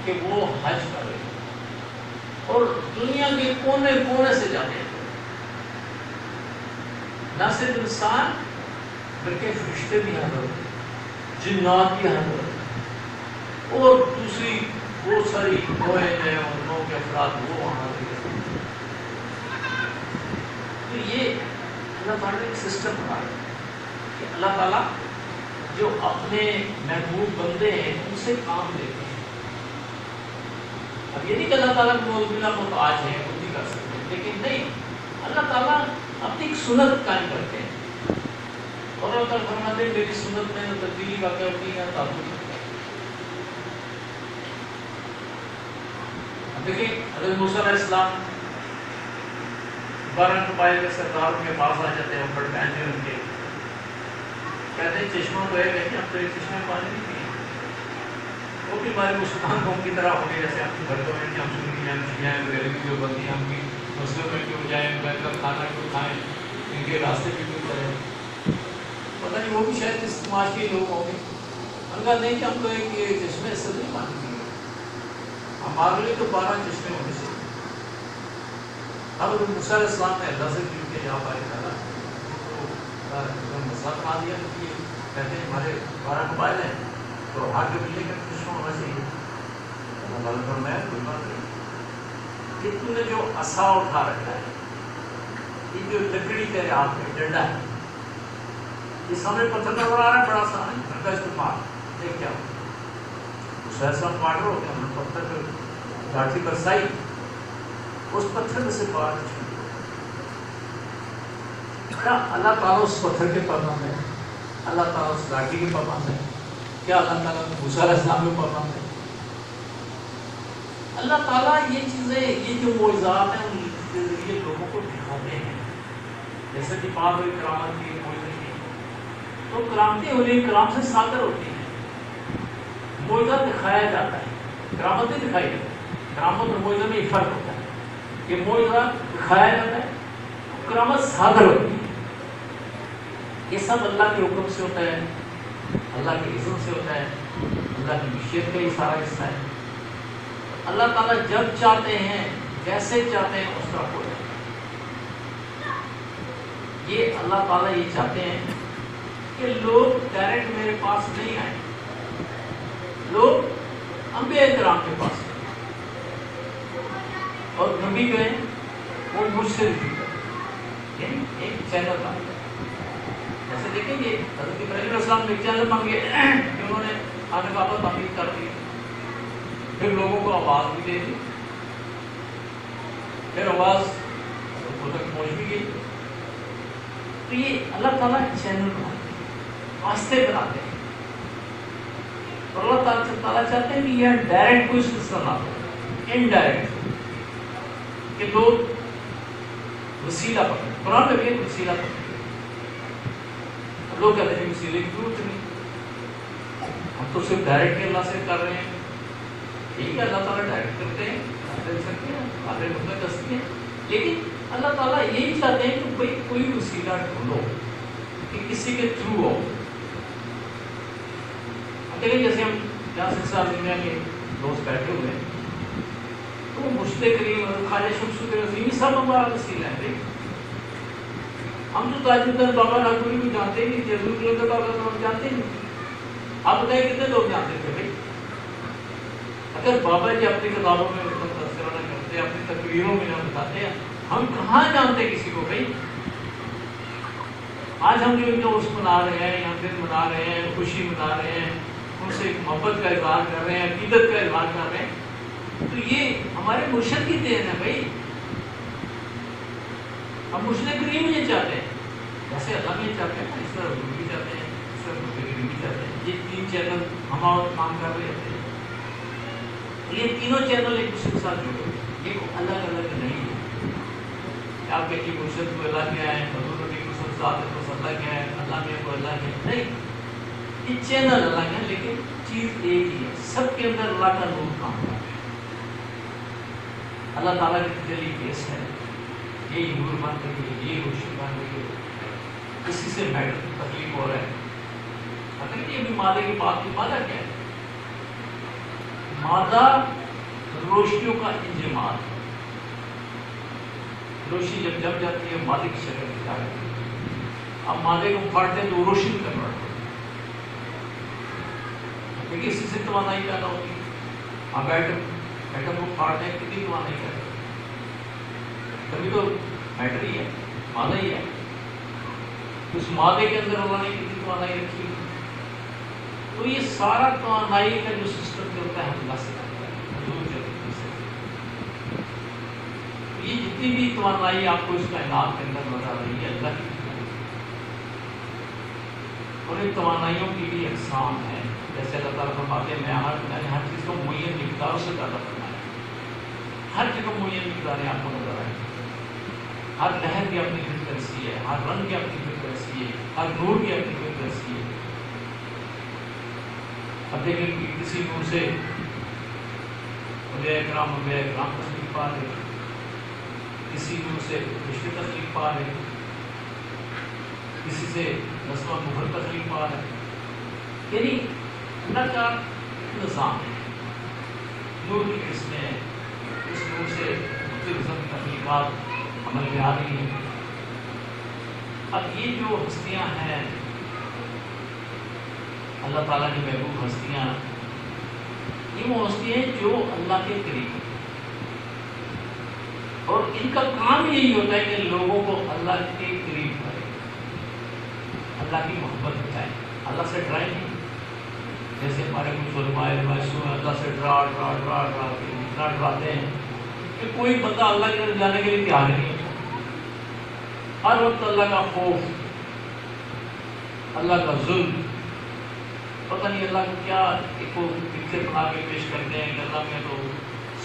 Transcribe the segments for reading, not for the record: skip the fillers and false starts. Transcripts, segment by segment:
کہ وہ حج کر رہے ہیں اور دنیا کے کونے کونے سے جاتے ہیں، نہ صرف انسان بلکہ فرشتے بھی حاضر ہوتے ہیں، جنات بھی حاضر ہوتے ہیں، اور دوسری بہت ساری گوئے ہیں اور نو کے افراد وہ وہاں حاضر ہوتے ہیں۔ تو یہ اللہ تعالیٰ نے ایک سسٹم بنا ہے کہ اللہ تعالیٰ جو اپنے محبوب بندے ہیں ان سے کام لیتے ہیں۔ اب یہ نہیں کہ اللہ تعالیٰ محتاج ہے وہ نہیں کر سکتے، لیکن نہیں، اللہ تعالیٰ اپنی ایک سنت قائم کرتے ہیں اور اللہ تعالیٰ فرماتے ہیں میری سنت میں تبدیلی واقع ہوتی ہے تعبد ہوتا ہے۔ اب دیکھیں حضرت موسیٰ علیہ السلام 12 قبائل کے سردار کے پاس آ جاتے ہیں، بڑے بہن ہیں ان کے، کہتے ہیں چشمہ تو ہے لیکن اب تو ایک چشمہ پانی نہیں پیے، وہ بھی ہمارے مسلمان قوم کی طرح ہو گئے جیسے ہم کی گھروں میں کہ ہم سنی ہیں شیعہ ہیں بریلوی جو بندی ہم کی مسلم میں کیوں جائیں بیٹھ کر کھانا کیوں کھائیں، ان کے راستے بھی کیوں چلیں، پتہ نہیں وہ بھی شاید اس سماج کے لوگ ہوں گے، ان کا نہیں کہ ہم تو ایک یہ چشمے سے نہیں پانی پیے، ہمارے لیے تو 12 چشمے ہونے سے۔ اب موسیٰ علیہ السلام نے اللہ سے مل کے جہاں پائے تھا تو مسئلہ بنا دیا کہ کہتے ہیں ہمارے 12 قبائل ہیں تو ہاتھ کے ملنے کا چشمہ ہونا چاہیے۔ اللہ تعالیٰ فرمایا کوئی بات نہیں، کہ تم نے جو عصا اٹھا رکھا ہے، یہ جو لکڑی تیرے ہاتھ میں ڈنڈا ہے، یہ سامنے پتھر نظر آ رہا ہے بڑا سا، ان کا استعمال دیکھ کیا موسیٰ علیہ السلام پاٹ رہے ہوتے ہیں، ہم نے پتھر لاٹھی برسائی، اس پتھر میں سے پار کیا اللہ تعالیٰ اس پتھر کے پابند ہے؟ اللہ تعالیٰ اس لاٹھی کے پابند ہے؟ کیا اللہ تعالیٰ موسیٰ علیہ السلام کے پابند ہے؟ اللہ تعالیٰ یہ چیزیں، یہ جو معجزات ہیں ان کے ذریعے لوگوں کو دکھاتے ہیں، جیسے کہ بات ہوئی کرامت کی معجزے کی، تو کرامتیں اولیاء کرام سے صادر ہوتی ہیں، معجزہ دکھایا جاتا ہے، کرامت نہیں دکھائی جاتی، کرامت اور معجزے میں یہ فرق ہوتا ہے، یہ معجزہ دکھایا جاتا ہے، کرامت صادر ہوتی ہے، یہ سب اللہ کے حکم سے ہوتا ہے، اللہ کے اذن سے ہوتا ہے، اللہ کی مشیت کا یہ سارا حصہ ہے۔ اللہ تعالیٰ جب چاہتے ہیں جیسے چاہتے ہیں اس طرح ہو جاتا ہے۔ یہ اللہ تعالیٰ یہ چاہتے ہیں کہ لوگ ڈائریکٹ میرے پاس نہیں آئیں، لوگ انبیاء کرام کے پاس آئیں، اور نبی گئے وہ مجھ سے رجوع کریں، یعنی ایک چینل بن گیا۔ جیسے دیکھیں گے حضرت ابراہیم علیہ السلام نے ایک چینل مانگے کہ انہوں نے خانہ کعبہ تعمیر کر دی، پھر لوگوں کو آواز بھی دے دی، پھر آواز ان تک پہنچ بھی گئی۔ تو یہ اللہ تعالیٰ چینل بناتے ہیں، واسطے بناتے ہیں، اور اللہ تعالیٰ چاہتے ہیں کہ یہ ڈائریکٹ کوئی سلسلہ نہ ہو، انڈائریکٹ، کہ لوگ وسیلہ پکڑیں۔ قرآن میں بھی ایک وسیلہ پکڑیں، لوگ کہتے ہیں وسیلے کی ضرورت نہیں، ہم تو صرف ڈائریکٹ اللہ سے کر رہے ہیں۔ ٹھیک ہے، اللہ تعالیٰ ڈائریکٹ کرتے ہیں، کر سکتے ہیں، آگے مدد کر سکتے ہیں، لیکن اللہ تعالیٰ یہی چاہتے ہیں کہ بھائی کوئی وسیلہ ڈھونڈو کہ کسی کے تھرو ہو۔ اکیلے جیسے ہم جہاں سے دنیا کے دوست بیٹھے ہوئے ہیں تو مشتاق کریم اور خواجہ شمس الدین عظیمی سب ہمارا وسیلہ ہے۔ ہم تو تاج الدین بابا ناگپوری کو جانتے ہی نہیں، جزول اللہ بابا کو ہم جانتے ہی نہیں۔ آپ بتائیں کتنے لوگ جانتے تھے بھائی؟ اگر بابا جی اپنی کتابوں میں تذکرہ نہ کرتے، اپنی تقریروں میں نہ بتاتے ہیں، ہم کہاں جانتے کسی کو بھائی؟ آج ہم جو ان کا عرس منا رہے ہیں یا دن منا رہے ہیں، خوشی منا رہے ہیں، ان سے محبت کا اظہار کر رہے ہیں، عقیدت کا اظہار کر رہے ہیں، تو یہ ہمارے مرشد کی دین ہے بھائی۔ ہم مرشد کریم یہ چاہتے ہیں، جیسے اللہ بھی چاہتے ہیں، اس طرح حضور بھی چاہتے ہیں، اس طرح مرشد کریم بھی چاہتے ہیں۔ یہ 3 چینل ہم اور کام کر رہے ہوتے ہیں، یہ تینوں چینل ایک دوسرے کے ساتھ جڑے ہوئے ہیں، یہ الگ الگ نہیں ہے۔ آپ کہتے ہیں مرشد کو اللہ کیا ہے، حضور نبی کو اللہ کیا ہے، اللہ میں کو اللہ کیا ہے، نہیں، یہ چینل الگ ہے لیکن چیز ایک ہی ہے، سب کے اندر اللہ کا نور کام کر رہا ہے۔ اللہ تعالیٰ کی تجلی کیس ہے، یہ نور بن رہی ہے، یہ روشنی بن رہی ہے، اسی سے میٹر تکلیف ہو رہا ہے۔ اگر یہ بھی مادے کی بات کی، مادہ کیا ہے؟ مادہ روشنیوں کا انجماد ہے. روشنی جب جم جاتی ہے مادے کی شکل اختیار کرتی ہے. اب مادے کو پھاڑتے ہیں تو روشنی کنورٹ ہوتی ہے. دیکھیے اسی سے توانائی پیدا ہوتی ہے. اب ایٹم کو پھاڑتے ہیں کتنی توانائی پیدا ہوتی ہے. کبھی تو میٹر ہی ہے، مادہ ہی ہے. اس مادے کے اندر اللہ نے کتنی توانائی رکھی ہے. تو یہ سارا توانائی کا جو سسٹم چلتا ہے اللہ سے چلتا ہے، حضور چلتی ہے. یہ جتنی بھی توانائی آپ کو اس کائنات کے اندر نظر آ رہی ہے اللہ کی توانائی، اور ان توانائیوں کی بھی اقسام ہے. جیسے اللہ تعالیٰ فرماتے ہیں میں نے ہر چیز کو معین مقدار سے پیدا فرمایا. ہر چیز کو معین مقداریں آپ کو نظر آئیں. ہر لہر کی اپنی فریکوینسی ہے، ہر رنگ کی اپنی فریکوینسی ہے، ہر نور کی اپنی فریکوینسی ہے. اب دیکھیں کہ کسی نور سے انبیاء کرام تشریف پا رہے، کسی نور سے رشتے تشریف پا رہے، کسی سے نسبہ مغل تشریف پا رہے. یعنی اللہ کا نظام ہے. نور کی قسمیں، اس نور سے مختلف قسم کی تخلیقات عمل میں آ رہی ہیں. اب یہ جو ہستیاں ہیں اللہ تعالیٰ کی محبوب ہستیاں، یہ وہ ہستیاں ہیں جو اللہ کے قریب ہیں، اور ان کا کام یہی ہوتا ہے کہ لوگوں کو اللہ کے قریب کرے، اللہ کی محبت بتائیں، اللہ سے ڈرائیں نہیں. جیسے ہمارے کچھ علماء اللہ سے ڈرا کے اتنا ڈراتے ہیں کہ کوئی بندہ اللہ کی طرف جانے کے لیے تیار نہیں ہوتا. ہر وقت اللہ کا خوف، اللہ کا ظلم، پتہ نہیں اللہ کو کیا ایک پکچر بنا کے پیش کرتے ہیں کہ اللہ میں تو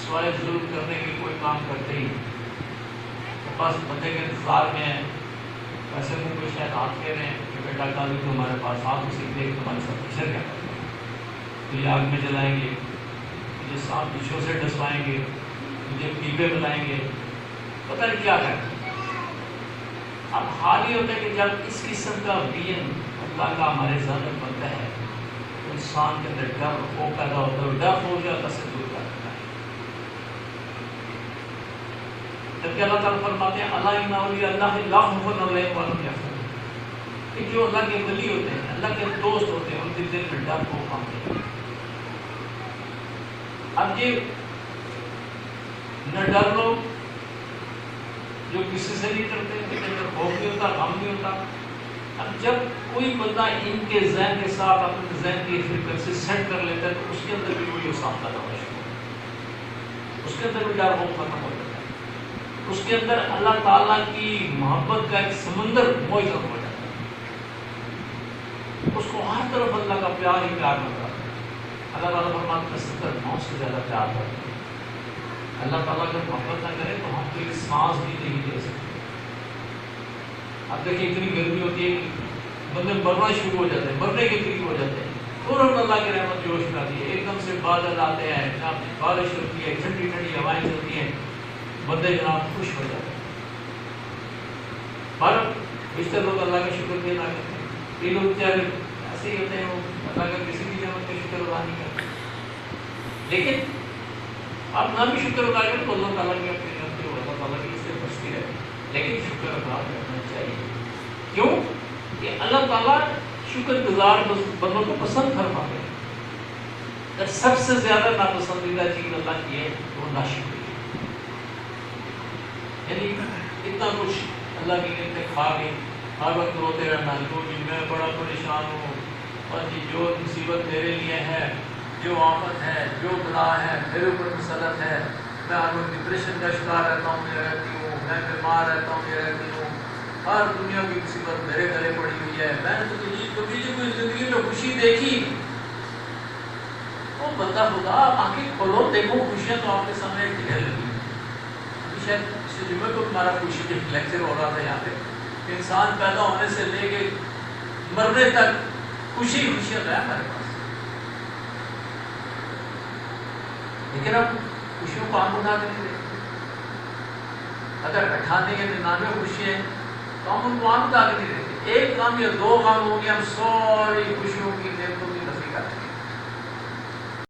سوائے ظلم کرنے کے کوئی کام کرتے ہی بس بندے کے انتظار میں ہیں. ویسے وہ کوئی شاید آپ کہہ رہے ہیں کہ بیٹا کل تو ہمارے پاس آپ اسے دیکھ تمہارے ساتھ پکچر کیا کرتے ہیں، تجھے آگ میں جلائیں گے، تجھے سانپ بچھوں سے ڈسوائیں گے، تجھے پیپے بلائیں گے، پتہ نہیں کیا کرتے. اب حال یہ ہوتا ہے کہ جب اس قسم کا بین اللہ کا ہمارے ذہن میں بنتا ہے تو انسان کے اندر ڈر ہو پیدا ہوتا ہے، ڈر ہو جاتا سے دور کرتا ہے. جبکہ اللہ تعالیٰ فرماتے ہیں اللہ ان اولیاء اللہ لا خوف علیہم ولا هم يحزنون، کہ جو اللہ کے ولی ہوتے ہیں، اللہ کے دوست ہوتے ہیں، ان کے دل میں ڈر کو کام ہوتا ہے. اب یہ نہ ڈر لو جو کسی سے نہیں کرتے، خوف نہیں ہوتا، غم نہیں ہوتا. اب جب کوئی بندہ ان کے ذہن کے ساتھ اپنے ذہن کی فریکوینسی سیٹ کر لیتا ہے تو اس کے اندر بھی وہی صاف پیدا ہونا شروع ہوتا ہے، اس کے اندر بھی ڈر خوف ختم ہو جاتا ہے، اس کے اندر اللہ تعالیٰ کی محبت کا ایک سمندر موجود ہو جاتا ہے. اس کو ہر طرف اللہ کا پیار ہی پیار نظر آتا ہے. اللہ تعالیٰ فرماتے ہیں 70 موت سے زیادہ پیار کرتے ہیں. اللہ تعالیٰ اگر محبت نہ کرے تو ہم کوئی سانس بھی نہیں لے سکتے. اب دیکھیں اتنی گرمی ہوتی ہے کہ بندے مرنا شروع ہو جاتے ہیں، مرنے کے قریب ہو جاتے ہیں، فوراً اللہ کی رحمت جوش میں آتی ہے، ایک دم سے بادل آتے ہیں، جناب بارش ہوتی ہے، ٹھنڈی ٹھنڈی ہوائیں چلتی ہیں، بندے جناب خوش ہو جاتے ہیں. پر بیشتر لوگ اللہ کا شکر ادا کرتے ہیں. یہ لوگ چاہے ایسے ہی ہوتے ہیں، وہ اللہ کا کسی بھی نعمت کا شکر ادا نہیں کرتے. لیکن آپ نہ بھی شکر ادا کریں تو اللہ تعالیٰ کی اپنی نعمت کو اللہ تعالیٰ کی اس سے بچتی رہے، لیکن شکر ادا کرنا چاہیے. کیوں کہ اللہ تعالیٰ شکر گزار بندوں کو پسند فرماتے ہیں. سب سے زیادہ ناپسندیدہ چیز اللہ کی ہے وہ ناشکری ہے. یعنی اتنا کچھ اللہ کی نعمتیں کھا کے ہر وقت روتے رہنا، جو جی میں بڑا پریشان ہوں، اور جی جو مصیبت میرے لیے ہے، جو آفت ہے، جو بلا ہے میرے اوپر مسلط ہے، میں ہر وقت ڈپریشن کا شکار رہتا ہوں، میں رہتی ہوں، میں بیمار رہتا ہوں، میں رہتی ہوں، ہر دنیا کی مصیبت میرے گلے پڑی ہوئی ہے، میں نے تو کبھی کوئی زندگی میں خوشی دیکھی. وہ بندہ خدا آنکھیں کھولو دیکھو، خوشیاں تو آپ کے سامنے ڈھیر لگی. ابھی شاید پچھلے جمعے کو ہمارا خوشی کے لیکچر ہو رہا تھا یہاں پہ کہ انسان پیدا ہونے سے لے کے مرنے تک خوشیاں ہے ہمارے پاس. لیکن اب خوشیوں کو ہم اٹھا کے نہیں دیکھتے. اگر 98 یا 99 خوشی ہیں تو ہم ان کو آم اٹھا کے نہیں دیکھتے. ایک غم یا دو غم ہو گیا، ہم ساری خوشیوں کی نعمتوں کی